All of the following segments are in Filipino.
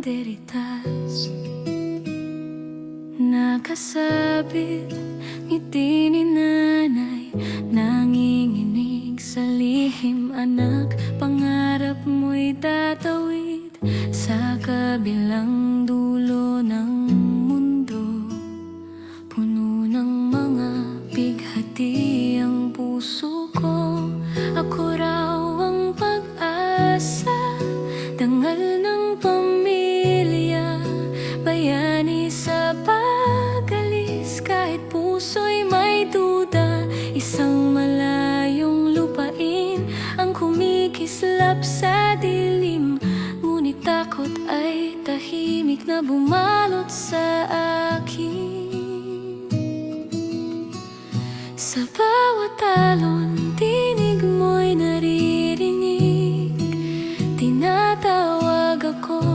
banderitas, nakasabit ngiti ni nanay, nanginginig sa lihim. Anak, pangarap mo'y tatawid sa kabilang dulo ng mundo. Puno ng mga bighati ang puso ko. Ako raw ang pag-asa, dangal ng pamilya, bayani sa pag-alis. Kahit puso'y may duda, isang malayong lupain ang kumikislap sa dilim. Ngunit takot ay tahimik na bumalot sa akin. Sa bawat alon, tinig mo'y naririnig. Tinatawag ako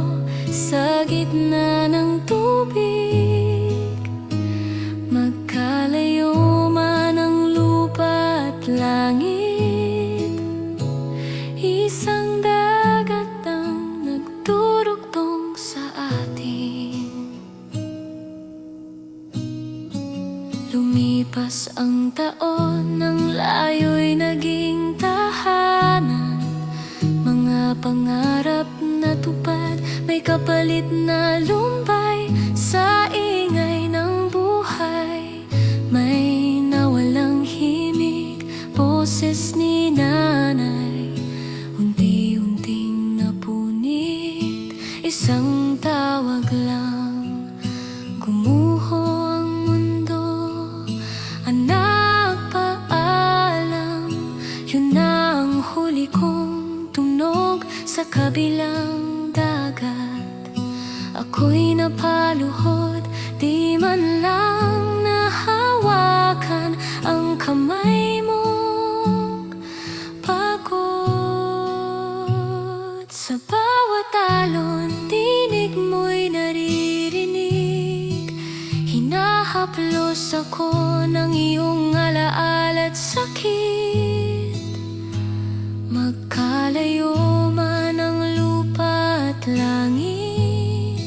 sa gitna ng tubig. Magkalayo man ang lupa at langit, isang dagat ang nagdurugtong sa atin. Lumipas ang taon, ang layo'y naging tahanan. Mga pangarap na tupad, may kapalit na lumbay. Sa ingay ng buhay, may nawalang himig. Boses ni nanay, unti-unting napunit. Isang tawag lang, gumuho ang mundo. Anak, paalam, yun na ang huli kong tunog sa kabilang dagat. Ako'y napaluhod, di man lang nahawakan ang kamay mong pagod. Sa bawat alon, tinig mo'y naririnig. Hinahaplos ako ng iyong alaala at sakit. Magkalayo man ang lupa at langit,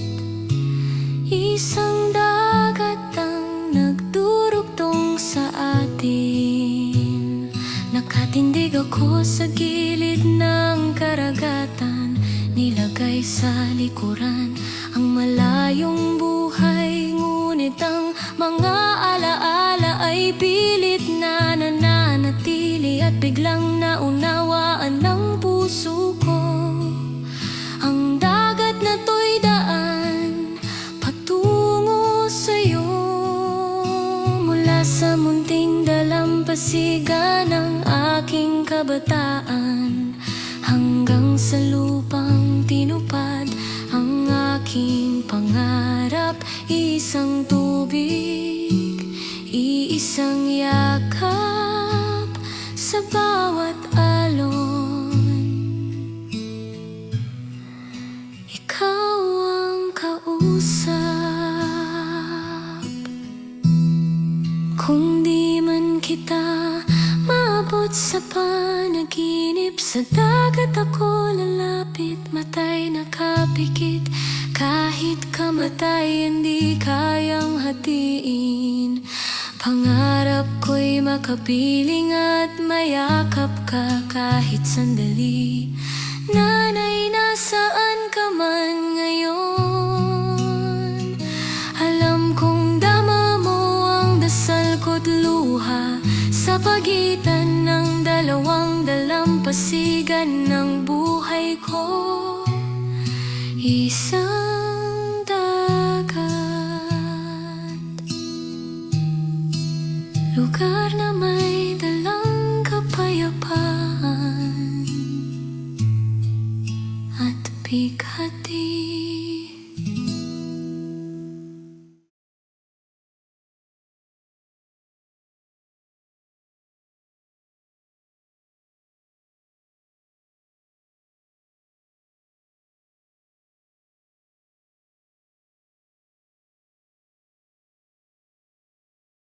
isang dagat ang nagdurugtong sa atin. Nakatindig ako sa gilid ng karagatan, nilagay sa likuran ang malayong buhay. Ngunit ang mga alaala ay pilit na nananatili, at biglang naunawaan ng puso ko ang dagat na to'y daan patungo sa'yo. Mula sa munting dalampasigan ng aking kabataan, hanggang sa lupang tinupad ang aking pangarap. Isang tubig, iisang yakap sa bawat alon. Ikaw ang kausap. Kung di man kita maabot sa panaginip, sa dagat ako lalapit, matay nakapikit. Kahit kamatayan di kayang hatiin, pangarap ko'y makapiling at mayakap ka kahit sandali. Nanay, nasaan ka man ngayon? Alam kong dama mo ang dasal ko't luha sa pagitan ng dalawang dalampasigan ng buhay ko. Isang dagat, lugar na may dalang kapayapaan at bighati.